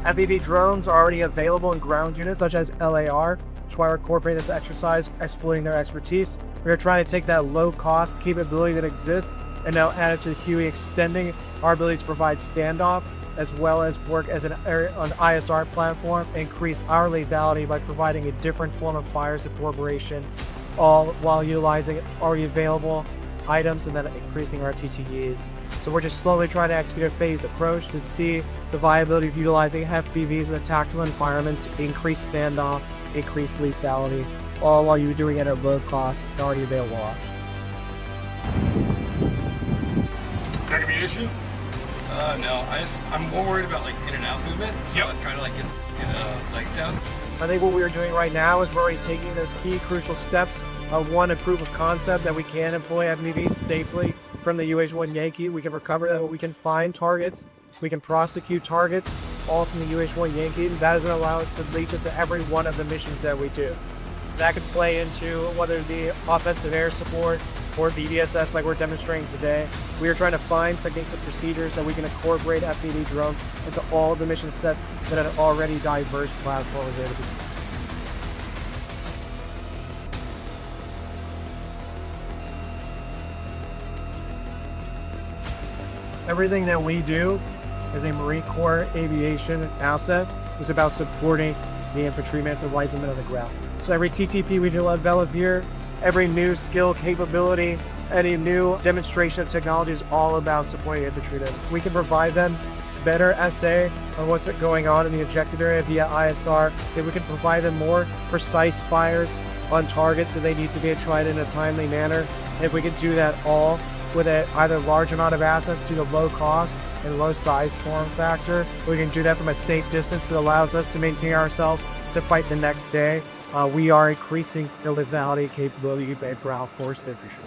FPV drones are already available in ground units such as LAR, which is why we're incorporating this exercise, exploiting their expertise. We're trying to take that low-cost capability that exists and now add it to the Huey, extending our ability to provide standoff, as well as work as an ISR platform, increase our lethality by providing a different form of fire support operation, all while utilizing already available items and then increasing our TTEs. So we're just slowly trying to execute a phased approach to see the viability of utilizing FPVs in a tactical environment to increase standoff, increase lethality, all while you're doing it at low cost and already available options. Any issue? No, I'm more worried about like in and out movement, so I was trying to like get legs down. I think what we are doing right now is we're already taking those key crucial steps. One, a proof of concept that we can employ FPVs safely from the UH-1 Yankee. We can recover them, we can find targets, we can prosecute targets, all from the UH-1 Yankee. And that is going to allow us to reach into every one of the missions that we do. That could play into whether it be offensive air support or BDSS like we're demonstrating today. We are trying to find techniques and procedures that we can incorporate FPV drones into all the mission sets that an already diverse platform is able to do. Everything that we do as a Marine Corps aviation asset is about supporting the infantryman, the rifleman on the ground. So every TTP we develop here, every new skill capability, any new demonstration of technology is all about supporting infantrymen. We can provide them better SA on what's going on in the objective area via ISR, if we can provide them more precise fires on targets that they need to be tried in a timely manner. And if we can do that all with a either large amount of assets due to low cost and low size form factor, we can do that from a safe distance that allows us to maintain ourselves to fight the next day. We are increasing the lethality capability of ground force infantry.